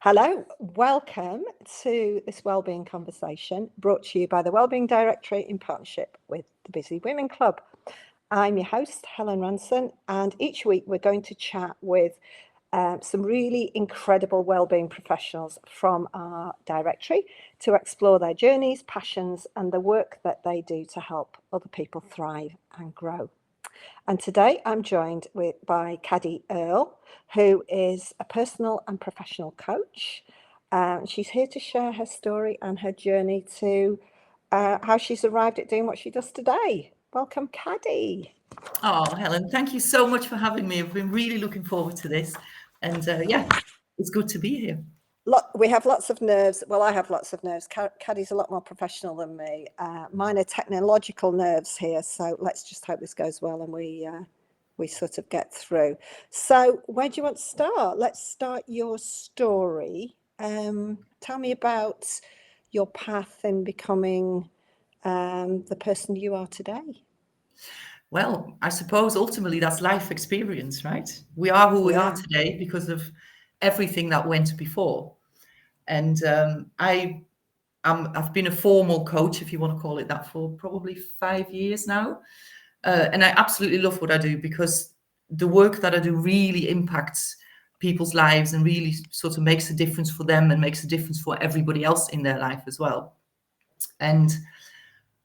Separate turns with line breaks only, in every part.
Hello, welcome to this Wellbeing Conversation brought to you by the Wellbeing Directory in partnership with the Busy Women Club. I'm your host, Helen Ranson, and each week we're going to chat with some really incredible wellbeing professionals from our directory to explore their journeys, passions, and the work that they do to help other people thrive and grow. And today I'm joined by Caddy Earle, who is a personal and professional coach. She's here to share her story and her journey to how she's arrived at doing what she does today. Welcome, Caddy.
Oh, Helen, thank you so much for having me. I've been really looking forward to this. And it's good to be here.
We have lots of nerves. Well, I have lots of nerves. Caddy's a lot more professional than me. Mine are technological nerves here. So let's just hope this goes well and we sort of get through. So where do you want to start? Let's start your story. Tell me about your path in becoming the person you are today.
Well, I suppose ultimately that's life experience, right? We are who we are today because of everything that went before. And I've been a formal coach, if you want to call it that, for probably 5 years now. And I absolutely love what I do because the work that I do really impacts people's lives and really sort of makes a difference for them and makes a difference for everybody else in their life as well. And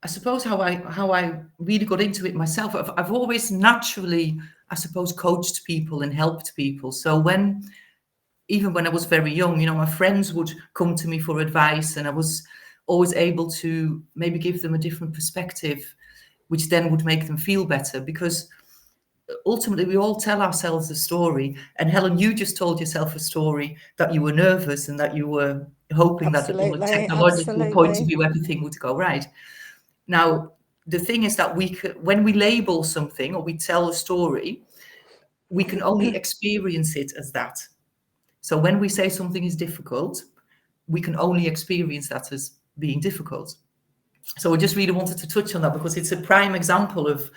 I suppose how I really got into it myself, I've always naturally, I suppose, coached people and helped people. So even when I was very young, my friends would come to me for advice, and I was always able to maybe give them a different perspective, which then would make them feel better, because ultimately we all tell ourselves a story. And Helen, you just told yourself a story that you were nervous and that you were hoping that from a technological point of view, everything would go right. Now, the thing is that when we label something or we tell a story, we can only experience it as that. So when we say something is difficult, we can only experience that as being difficult. So I just really wanted to touch on that because it's a prime example of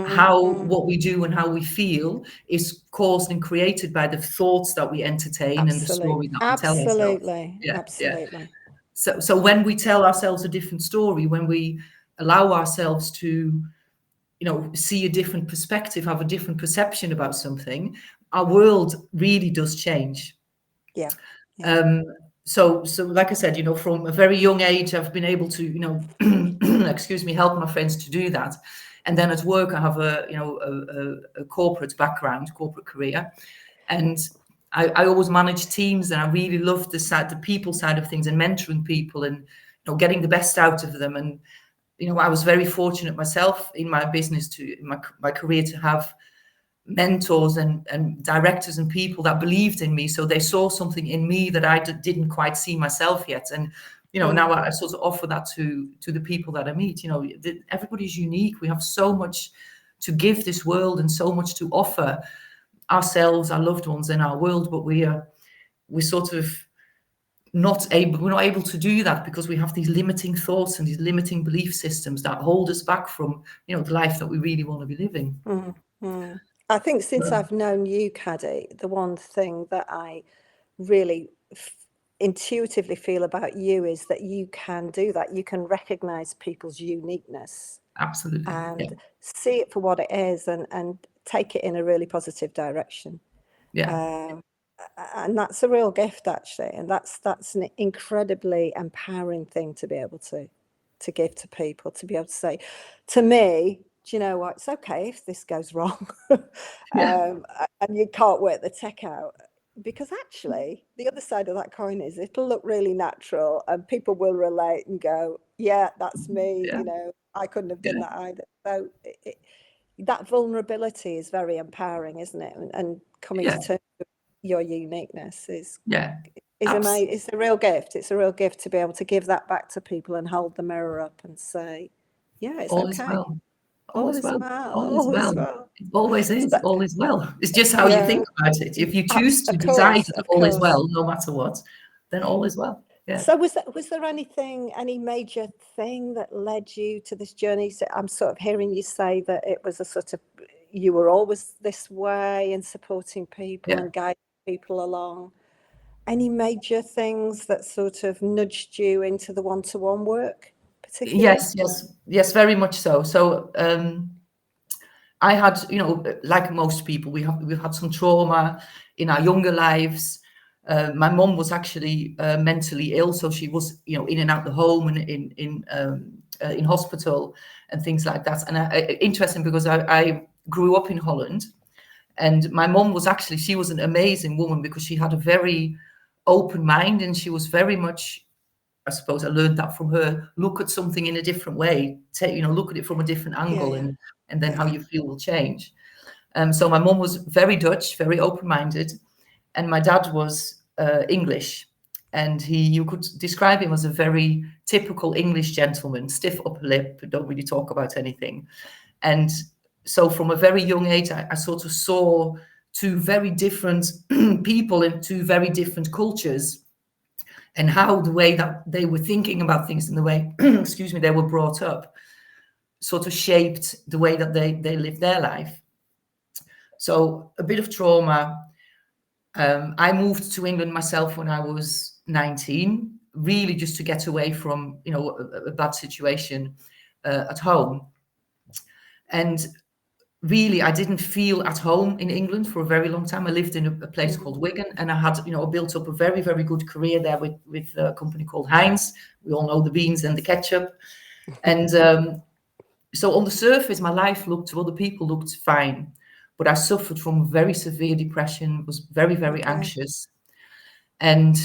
how what we do and how we feel is caused and created by the thoughts that we entertain and the story that we tell ourselves.
Absolutely.
So when we tell ourselves a different story, when we allow ourselves to, see a different perspective, have a different perception about something, our world really does change.
Yeah.
So like I said, from a very young age, I've been able to, help my friends to do that. And then at work, I have a corporate background, corporate career. And I always manage teams, and I really love the people side of things and mentoring people and, getting the best out of them. And, I was very fortunate myself in my business in my career to have mentors and directors and people that believed in me. So they saw something in me that I didn't quite see myself yet. And, now I sort of offer that to the people that I meet. Everybody's unique. We have so much to give this world and so much to offer ourselves, our loved ones, and our world. But we're sort of we're not able to do that because we have these limiting thoughts and these limiting belief systems that hold us back from, the life that we really want to be living.
I think since I've known you, Caddy, the one thing that I really intuitively feel about you is that you can do that. You can recognize people's uniqueness.
Absolutely.
And see it for what it is and take it in a really positive direction. And that's a real gift, actually. And that's an incredibly empowering thing to be able to give to people, to be able to say, to me, do you know what? It's okay if this goes wrong. And you can't work the tech out. Because actually, the other side of that coin is it'll look really natural and people will relate and go, yeah, that's me. I couldn't have done that either. So that vulnerability is very empowering, isn't it? And coming to terms with your uniqueness is amazing. It's a real gift. It's a real gift to be able to give that back to people and hold the mirror up and say, yeah, it's
all
okay.
Is well.
All is well.
All is well. It always is. All is well. It's just how you think about it. If you choose to decide that all is well, no matter what, then all is well. Yeah.
So was there any major thing that led you to this journey? So I'm sort of hearing you say that it was a sort of, you were always this way in supporting people and guiding people along. Any major things that sort of nudged you into the one-to-one work, particularly?
Yes, very much so. So I had, like most people, we've had some trauma in our younger lives. My mum was actually mentally ill, so she was, in and out the home and in hospital and things like that. And interesting, because I grew up in Holland, and my mum was actually, she was an amazing woman, because she had a very open mind, and she was very much, I suppose I learned that from her, look at something in a different way, look at it from a different
Yeah,
angle,
yeah,
and then
yeah,
how
yeah.
you feel will change. So my mum was very Dutch, very open-minded, and my dad was English. And you could describe him as a very typical English gentleman, stiff upper lip, don't really talk about anything. And so from a very young age, I sort of saw two very different people in two very different cultures, and how the way that they were thinking about things and the way, excuse me, they were brought up sort of shaped the way that they lived their life. So a bit of trauma. I moved to England myself when I was 19, really just to get away from, a bad situation at home. And really, I didn't feel at home in England for a very long time. I lived in a place
Mm.
called Wigan, and I had, built up a very, very good career there with a company called Heinz. We all know the beans and the ketchup. And so on the surface, my life to other people looked fine, but I suffered from very severe depression, was very, very
Okay.
anxious. And,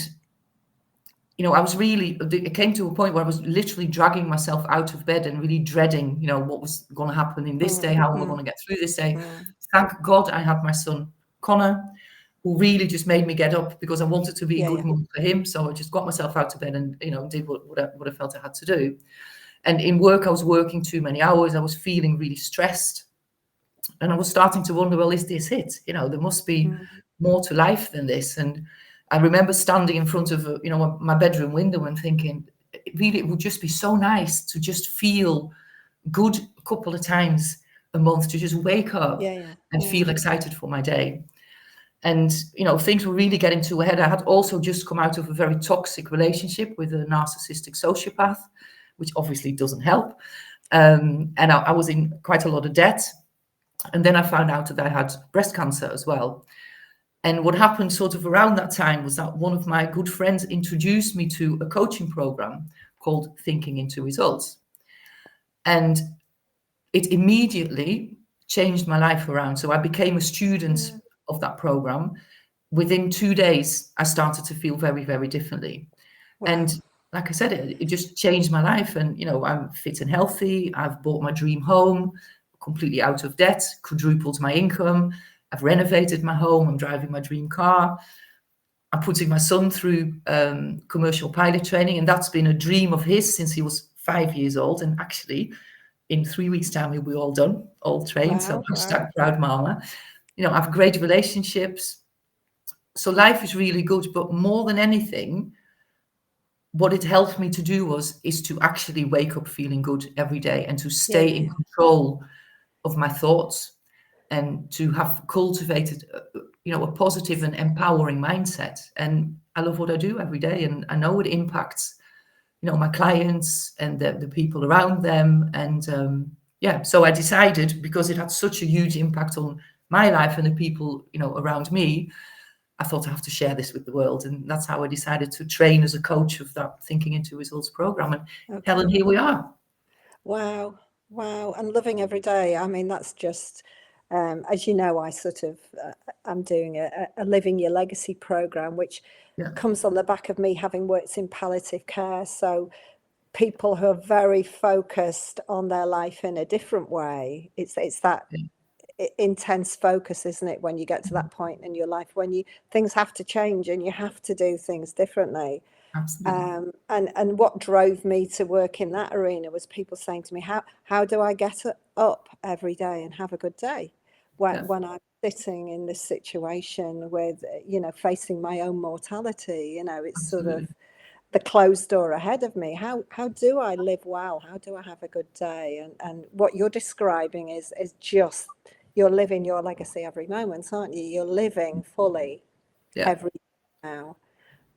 I was really, it came to a point where I was literally dragging myself out of bed and really dreading, what was going to happen in this day,
Mm,
how am I going
mm,
to get through this day.
mm.
Thank God I had my son, Connor, who really just made me get up, because I wanted to be a
Yeah,
good
yeah.
mum for him. So I just got myself out of bed and, did what I felt I had to do. And in work, I was working too many hours. I was feeling really stressed. And I was starting to wonder, well, is this it? There must be
Mm.
more to life than this. And I remember standing in front of, my bedroom window and thinking, really, it would just be so nice to just feel good a couple of times a month, to just wake up
Yeah, yeah,
and
yeah.
feel excited for my day. And, things were really getting to a head. I had also just come out of a very toxic relationship with a narcissistic sociopath, which obviously doesn't help. And I was in quite a lot of debt. And then I found out that I had breast cancer as well. And what happened sort of around that time was that one of my good friends introduced me to a coaching program called Thinking into Results. And it immediately changed my life around. So I became a student
Yeah.
of that program. Within 2 days, I started to feel very, very differently. And
Wow.
like I said, it just changed my life. And, I'm fit and healthy. I've bought my dream home, completely out of debt, quadrupled my income. I've renovated my home. I'm driving my dream car. I'm putting my son through commercial pilot training. And that's been a dream of his since he was 5 years old. And actually, in 3 weeks' time, he'll be all done, all trained. So
Wow, wow.
hashtag proud mama. I have great relationships. So life is really good. But more than anything, what it helped me to do is to actually wake up feeling good every day, and to
Yeah,
stay
yeah,
in
yeah.
control of my thoughts, and to have cultivated a positive and empowering mindset. And I love what I do every day, and I know it impacts my clients and the people around them. And so I decided, because it had such a huge impact on my life and the people around me, I thought I have to share this with the world. And that's how I decided to train as a coach of that Thinking into Results program. And Helen,
Okay.
here we are.
Wow, wow. And living every day. I mean, that's just, as you know, I sort of, I'm doing a Living Your Legacy program, which
Yeah.
comes on the back of me having worked in palliative care. So people who are very focused on their life in a different way. It's that
Yeah.
intense focus, isn't it, when you get to that point in your life when things have to change and you have to do things differently.
Absolutely.
And what drove me to work in that arena was people saying to me, how do I get up every day and have a good day
Yeah.
when I'm sitting in this situation with, facing my own mortality? It's sort of
Absolutely.
the closed door ahead of me. How do I live well? How do I have a good day? And what you're describing is just, you're living your legacy every moment, aren't you? You're living fully
Yeah.
every day now.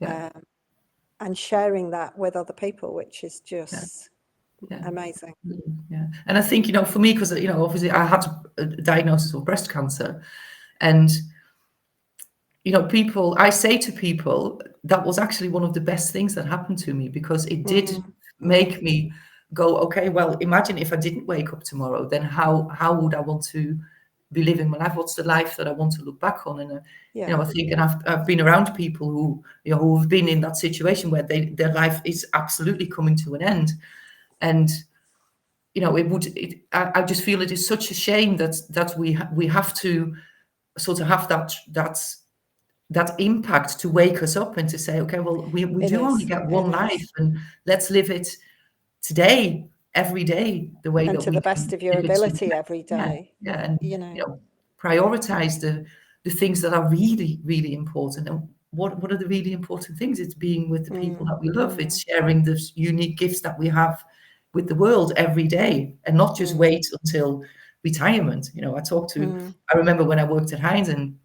and sharing that with other people, which is just amazing.
Yeah. And I think, for me, because, obviously I had a diagnosis of breast cancer, and, I say to people, that was actually one of the best things that happened to me, because it did make me go, okay, well, imagine if I didn't wake up tomorrow, then how would I want to be living my life? What's the life that I want to look back on? And, I think, and I've been around people who, who have been in that situation where their life is absolutely coming to an end. And, I just feel it is such a shame that we have to sort of have that impact to wake us up and to say, okay, well, we do only get one life, and let's live it today, every day, the way
and
that
to
we
the best of your ability every day.
And prioritize the things that are really, really important. And what are the really important things? It's being with the people that we love. It's sharing the unique gifts that we have with the world every day, and not just wait until retirement. I remember when I worked at Heinz, and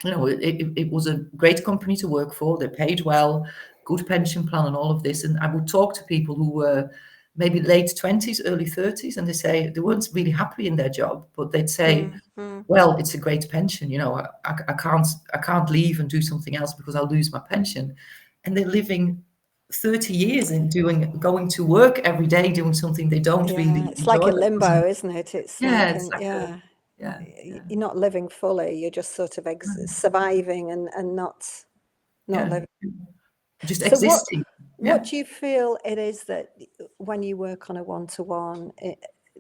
it was a great company to work for. They paid well, good pension plan, and all of this. And I would talk to people who were maybe late 20s, early 30s, and they weren't really happy in their job, but they'd say, well, it's a great pension. I can't leave and do something else because I'll lose my pension. And they're living 30 years and going to work every day, doing something they don't really
It's
enjoy.
like a limbo, isn't it? It's
you're
not living fully. You're just sort of surviving and not living.
Just
So
existing.
What do you feel it is that when you work on a one-to-one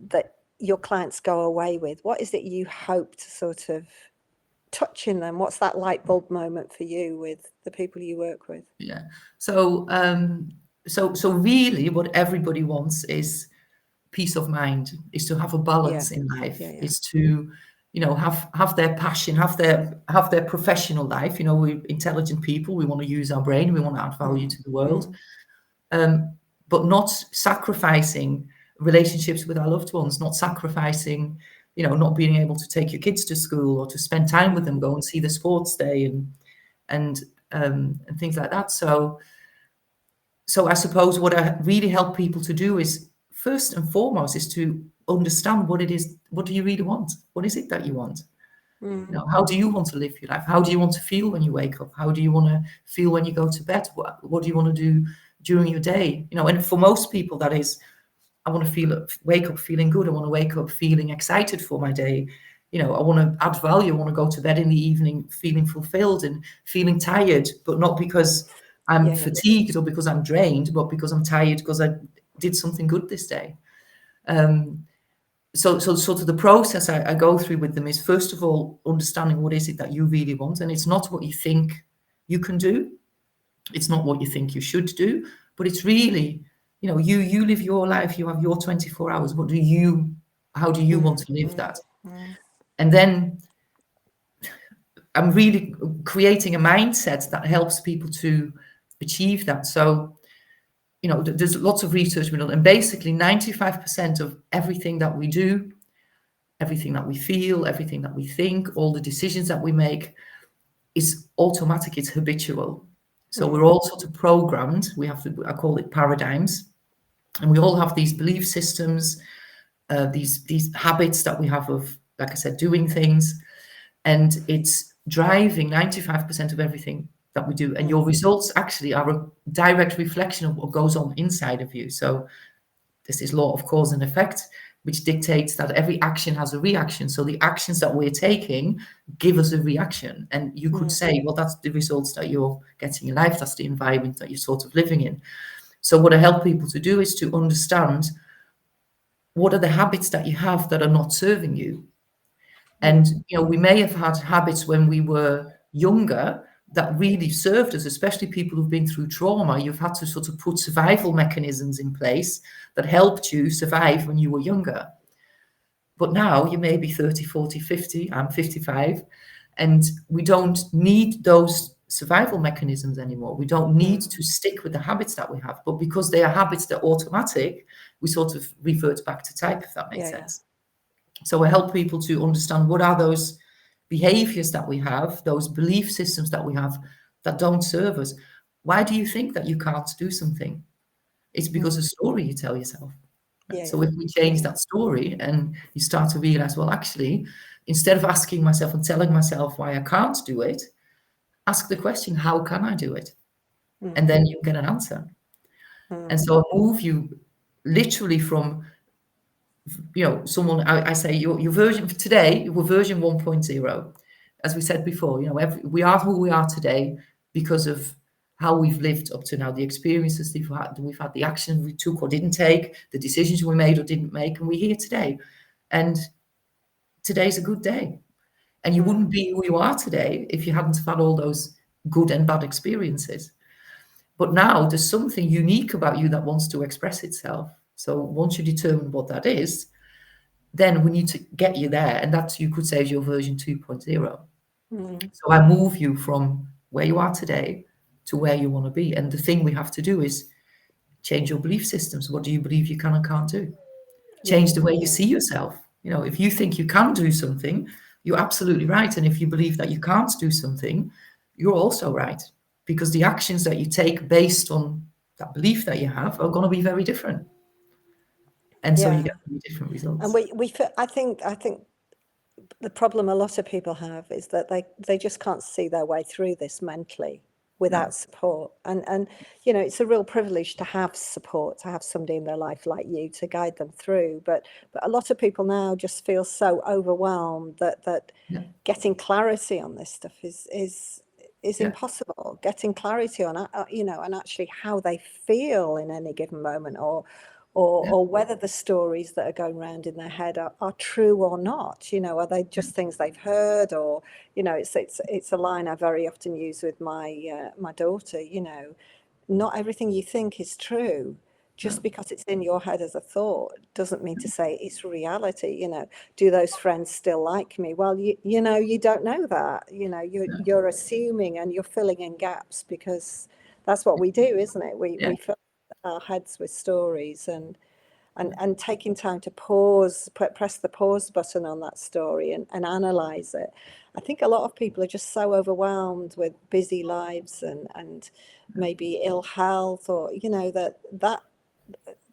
that your clients go away with? What is it you hope to sort of touch in them? What's that light bulb moment for you with the people you work with?
Yeah. So really what everybody wants is peace of mind, is to have a balance in life, is to, have their passion, have their professional life. We're intelligent people. We want to use our brain. We want to add value to the world, but not sacrificing relationships with our loved ones, not sacrificing, not being able to take your kids to school or to spend time with them, go and see the sports day and things like that. So I suppose what I really help people to do is, first and foremost, is to understand what it is. What do you really want? What is it that you want? How do you want to live your life? How do you want to feel when you wake up? How do you want to feel when you go to bed? What do you want to do during your day? And for most people, that is, I want to wake up feeling good. I want to wake up feeling excited for my day. I want to add value. I want to go to bed in the evening feeling fulfilled and feeling tired, but not because I'm fatigued or because I'm drained, but because I'm tired because I did something good this day. So sort of the process I go through with them is, first of all, understanding what is it that you really want. And it's not what you think you can do. It's not what you think you should do, but it's really, you live your life, you have your 24 hours. How do you want to live that? And then I'm really creating a mindset that helps people to achieve that. So, there's lots of research being done, and basically 95% of everything that we do, everything that we feel, everything that we think, all the decisions that we make is automatic, it's habitual. So we're all sort of programmed. We have I call it paradigms, and we all have these belief systems, these habits that we have of, like I said, doing things, and it's driving 95% of everything that we do. And your results actually are a direct reflection of what goes on inside of you. So this is law of cause and effect, which dictates that every action has a reaction. So the actions that we're taking give us a reaction. And you could say, well, that's the results that you're getting in life. That's the environment that you're sort of living in. So what I help people to do is to understand, what are the habits that you have that are not serving you? And, we may have had habits when we were younger that really served us, especially people who've been through trauma. You've had to sort of put survival mechanisms in place that helped you survive when you were younger. But now you may be 30, 40, 50, I'm 55, and we don't need those survival mechanisms anymore. We don't need to stick with the habits that we have. But because they are habits that are automatic, we sort of revert back to type, if that makes sense. So I help people to understand, what are those behaviors that we have, those belief systems that we have that don't serve us? Why do you think that you can't do something? It's because of the story you tell yourself. Right?
Yeah,
So if we change
yeah.
that story and you start to realize, well, actually, instead of asking myself and telling myself why I can't do it, ask the question, how can I do it? And then you get an answer. And so I move you literally from, someone, I say your version today, your version 1.0. As we said before, we are who we are today because of how we've lived up to now, the experiences we've had, the action we took or didn't take, the decisions we made or didn't make, and we're here today. And today's a good day. And you wouldn't be who you are today if you hadn't had all those good and bad experiences. But now there's something unique about you that wants to express itself. So once you determine what that is, then we need to get you there. And that's, you could say, is your version 2.0. So I move you from where you are today to where you want to be. And the thing we have to do is change your belief systems. What do you believe you can and can't do? Change the way you see yourself. If you think you can do something, you're absolutely right. And if you believe that you can't do something, you're also right. Because the actions that you take based on that belief that you have are going to be very different. And so you get very different results.
And I think the problem a lot of people have is that they just can't see their way through this mentally without support. And it's a real privilege to have support, to have somebody in their life like you to guide them through. But a lot of people now just feel so overwhelmed that getting clarity on this stuff is impossible. Getting clarity on and actually how they feel in any given moment, or whether the stories that are going around in their head are true or not. Are they just things they've heard, or it's a line I very often use with my my daughter. Not everything you think is true. Just because it's in your head as a thought doesn't mean to say it's reality. Do those friends still like me? Well, you don't know that. You're assuming and you're filling in gaps, because that's what we do, isn't it? We fill our heads with stories, and taking time to press the pause button on that story and analyze it. I think a lot of people are just so overwhelmed with busy lives and maybe ill health, or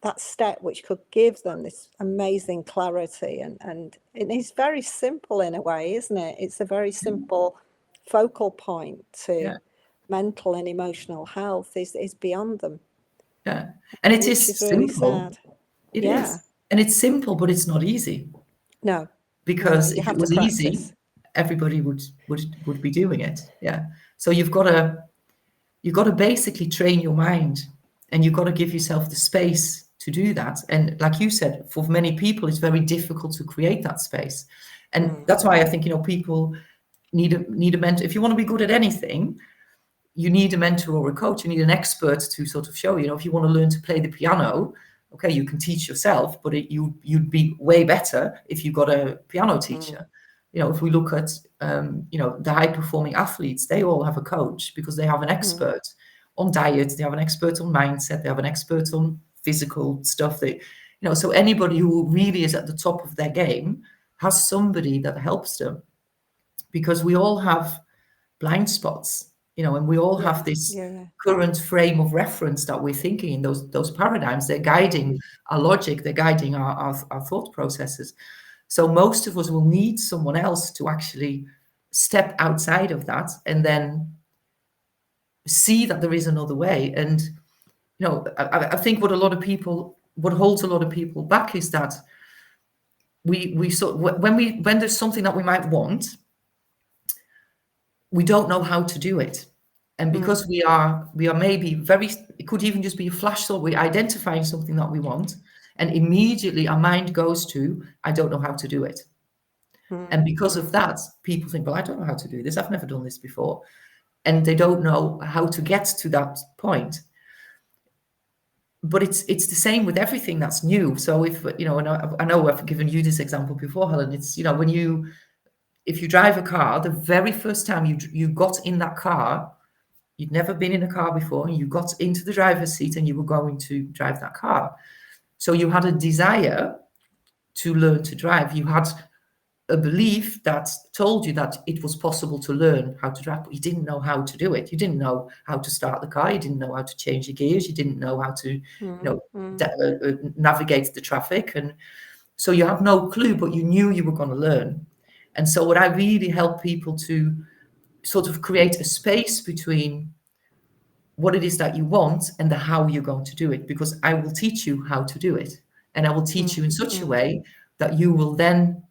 that step which could give them this amazing clarity, and it is very simple in a way, isn't it? It's a very simple focal point to mental and emotional health is beyond them.
Yeah. And it
which is really
simple.
sad.
It is. And it's simple, but it's not easy.
No.
Because
you
if
have
it was
to
easy,
practice.
everybody would be doing it. Yeah. So you've got to basically train your mind, and you've got to give yourself the space to do that. And like you said, for many people, it's very difficult to create that space. And that's why I think, people need a mentor. If you want to be good at anything, you need a mentor or a coach. You need an expert to sort of show you. If you want to learn to play the piano, okay, you can teach yourself, but you'd be way better if you got a piano teacher. If we look at the high performing athletes, they all have a coach because they have an expert on diet, they have an expert on mindset, they have an expert on physical stuff. So anybody who really is at the top of their game has somebody that helps them, because we all have blind spots, and we all have this current frame of reference that we're thinking in, those paradigms. They're guiding our logic, they're guiding our thought processes. So most of us will need someone else to actually step outside of that and then see that there is another way. And I think what holds a lot of people back is that when there's something that we might want, we don't know how to do it. And because we are maybe it could even just be a flash thought. We're identifying something that we want, and immediately our mind goes to, I don't know how to do it. And because of that, people think, well, I don't know how to do this. I've never done this before. And they don't know how to get to that point. But it's the same with everything that's new. So if, and I know I've given you this example before, Helen, it's, if you drive a car, the very first time you got in that car, you'd never been in a car before, and you got into the driver's seat and you were going to drive that car. So you had a desire to learn to drive. You had a belief that told you that it was possible to learn how to drive, but you didn't know how to do it. You didn't know how to start the car. You didn't know how to change the gears. You didn't know how to, navigate the traffic. And so you have no clue, but you knew you were going to learn. And so what I really help people to sort of create a space between what it is that you want and the how you're going to do it, because I will teach you how to do it. And I will teach you in such a way that you will then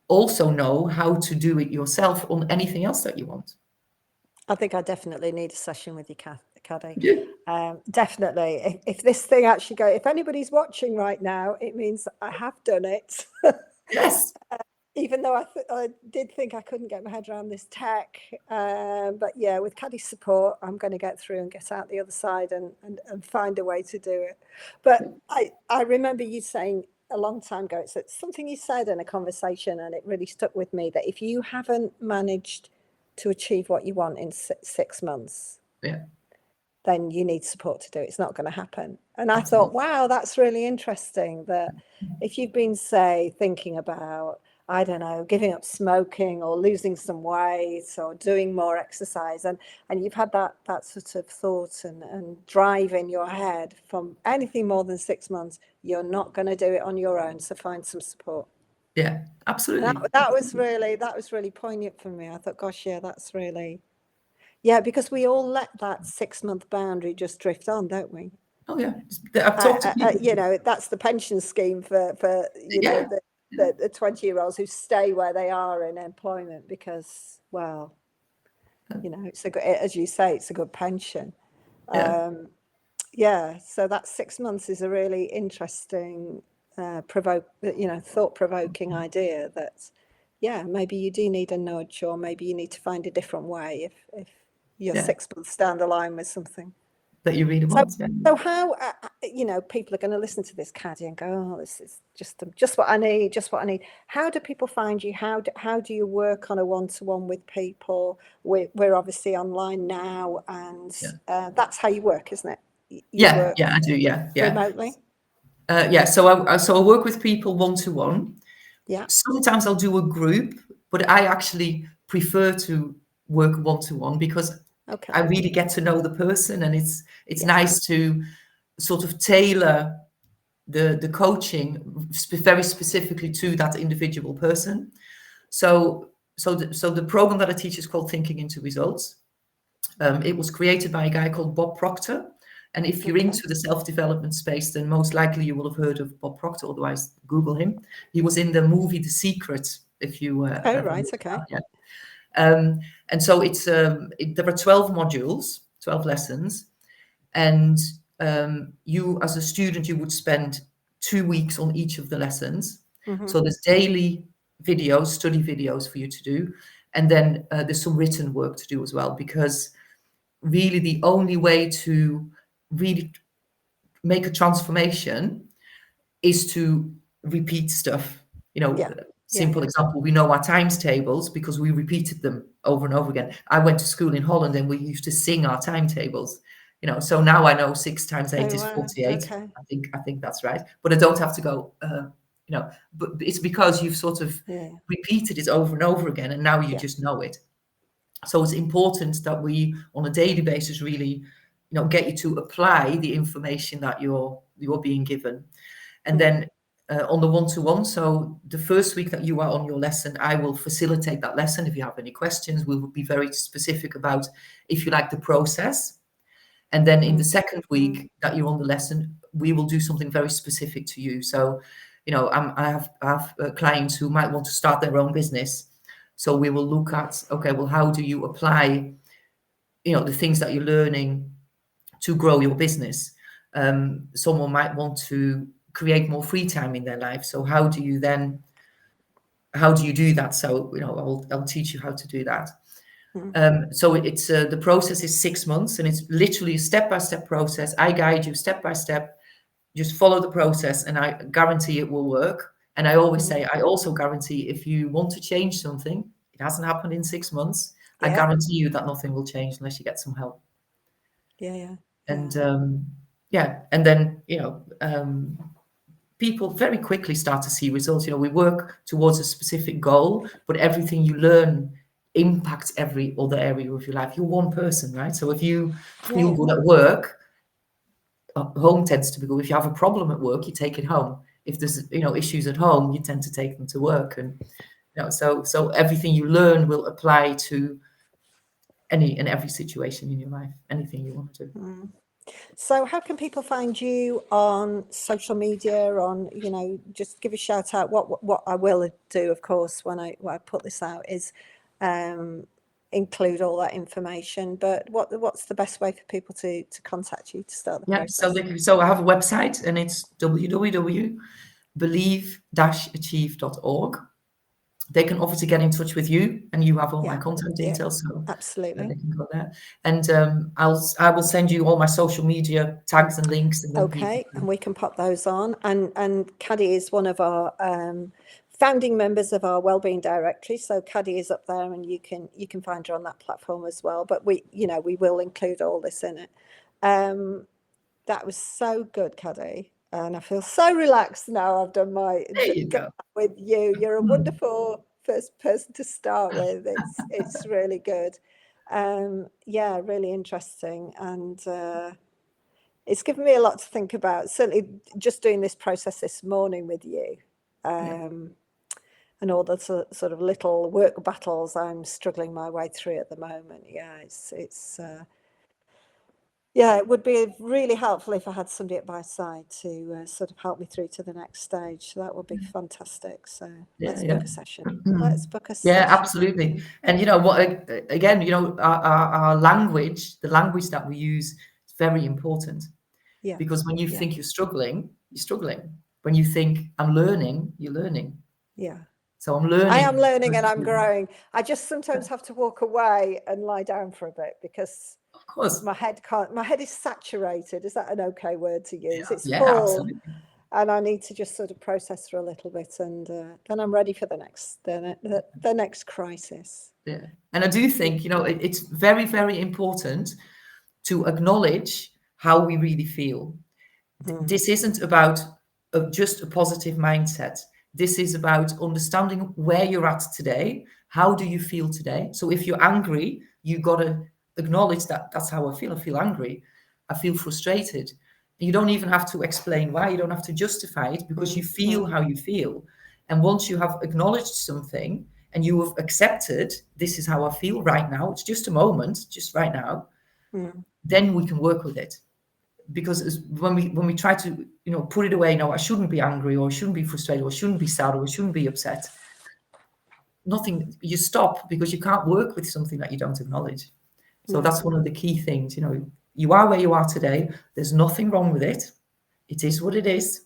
also know how to do it yourself on anything else that you want.
I think I definitely need a session with you, Caddy.
Yeah.
Definitely. If this thing actually goes, if anybody's watching right now, it means I have done it.
Yes.
Even though I did think I couldn't get my head around this tech. But yeah, with Caddy's support, I'm going to get through and get out the other side and find a way to do it. But I remember you saying a long time ago, it's something you said in a conversation, and it really stuck with me, that if you haven't managed to achieve what you want in 6 months, then you need support to do it. It's not going to happen. And I thought, wow, that's really interesting, that if you've been, say, thinking about, I don't know, giving up smoking or losing some weight or doing more exercise, and you've had that sort of thought and drive in your head from anything more than 6 months, you're not going to do it on your own. So find some support.
Yeah, absolutely.
That was really poignant for me. I thought, gosh, yeah, that's really, yeah, because we all let that 6 month boundary just drift on, don't we?
Oh yeah, I've talked to people.
That's the pension scheme for the 20-year-olds who stay where they are in employment because, well, it's a good, as you say, it's a good pension. So that 6 months is a really interesting, thought-provoking idea that, maybe you do need a nudge, or maybe you need to find a different way if you're 6 months down the line with something
that you really want.
So how, people are going to listen to this, Caddy, and go, oh, this is just what I need, How do people find you? How do you work on a one-to-one with people? We're obviously online now, and that's how you work, isn't it? You work
I do. Yeah.
remotely.
So I work with people one-to-one.
Yeah.
Sometimes I'll do a group, but I actually prefer to work one-to-one because I really get to know the person, and it's nice to sort of tailor the coaching very specifically to that individual person. So the program that I teach is called Thinking into Results. It was created by a guy called Bob Proctor. And if you're into the self-development space, then most likely you will have heard of Bob Proctor, otherwise Google him. He was in the movie The Secret, if you and so it's there are 12 modules, 12 lessons, and you as a student, you would spend 2 weeks on each of the lessons. So there's daily videos, study videos for you to do, and then there's some written work to do as well, because really the only way to really make a transformation is to repeat stuff. Simple example, we know our times tables because we repeated them over and over again. I went to school in Holland and we used to sing our timetables, so now I know 6 times 8 is 48. I think that's right, but I don't have to go, but it's because you've sort of repeated it over and over again, and now you just know it. So it's important that we, on a daily basis, really, get you to apply the information that you're being given. And then on the one-to-one, so the first week that you are on your lesson, I will facilitate that lesson. If you have any questions, we will be very specific about, if you like, the process. And then in the second week that you're on the lesson, we will do something very specific to you. So, I have clients who might want to start their own business. So we will look at, okay, well, how do you apply, the things that you're learning to grow your business? Someone might want to create more free time in their life. So how do you do that? So, I'll teach you how to do that. So it's the process is 6 months, and it's literally a step-by-step process. I guide you step by step. Just follow the process, and I guarantee it will work. And I always say, I also guarantee if you want to change something, it hasn't happened in 6 months. I guarantee you that nothing will change unless you get some help. And and then, people very quickly start to see results. We work towards a specific goal, but everything you learn impacts every other area of your life. You're one person, right? So if you feel good at work, home tends to be good. If you have a problem at work, you take it home. If there's issues at home, you tend to take them to work. And so everything you learn will apply to any and every situation in your life, anything you want to do.
So how can people find you on social media, just give a shout out? What I will do, of course, when I put this out is include all that information, but what's the best way for people to contact you to start the process?
So I have a website, and it's www.believe-achieve.org. They can obviously get in touch with you, and you have all my contact details, so
absolutely
they can go there. And I will send you all my social media tags and links. And
and we can pop those on. And Caddy is one of our founding members of our Wellbeing Directory, so Caddy is up there, and you can find her on that platform as well. But we will include all this in it. That was so good, Caddy. And I feel so relaxed now. I've done my with you. You're a wonderful first person to start with. It's really good. Really interesting, and it's given me a lot to think about. Certainly, just doing this process this morning with you, and all the sort of little work battles I'm struggling my way through at the moment. It would be really helpful if I had somebody at my side to sort of help me through to the next stage. So that would be fantastic. So let's book a session. Let's book a session.
Yeah, absolutely. And what, again, our language, the language that we use is very important. Yeah. Because when you think you're struggling, you're struggling. When you think I'm learning, you're learning.
Yeah.
So I'm learning.
I am learning and I'm growing. I just sometimes have to walk away and lie down for a bit because
of course
my head is saturated. Is that an okay word to use?
Yeah,
it's full.
Absolutely.
And I need to just sort of process for a little bit, and then I'm ready for the next crisis.
Yeah. And I do think, it's very, very important to acknowledge how we really feel. This isn't about just a positive mindset. This is about understanding where you're at today. How do you feel today? So if you're angry, you got to acknowledge that that's how I feel. I feel angry. I feel frustrated. You don't even have to explain why. You don't have to justify it, because you feel how you feel. And once you have acknowledged something and you have accepted, this is how I feel right now, it's just a moment, just right now, then we can work with it. Because when we try to put it away, no, I shouldn't be angry, or I shouldn't be frustrated, or I shouldn't be sad, or I shouldn't be upset. Nothing, you stop, because you can't work with something that you don't acknowledge. So that's one of the key things. You are where you are today. There's nothing wrong with it. It is what it is.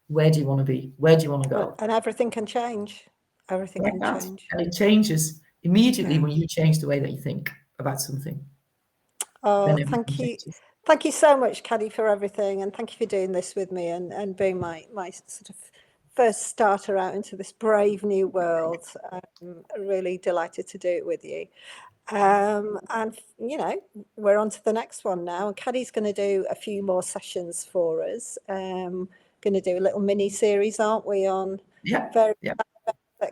Where do you want to be? Where do you want to go?
And everything can change. Everything can change.
And it changes immediately when you change the way that you think about something.
Oh, thank you. Thank you so much, Caddy, for everything. And thank you for doing this with me and being my sort of first starter out into this brave new world. I'm really delighted to do it with you. And we're on to the next one now. Caddy's going to do a few more sessions for us. Going to do a little mini series, aren't we, on that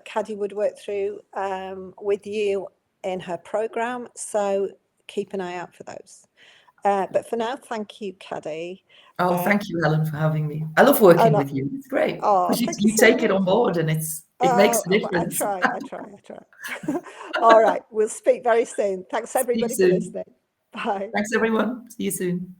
Caddy would work through with you in her program. So keep an eye out for those. But for now, thank you, Caddy.
Oh, thank you, Helen, for having me. I love working with you. It's great.
Oh,
you take it on board, and it makes a difference.
I try. All right, we'll speak very soon. Thanks, everybody, for listening. Bye.
Thanks, everyone. See you soon.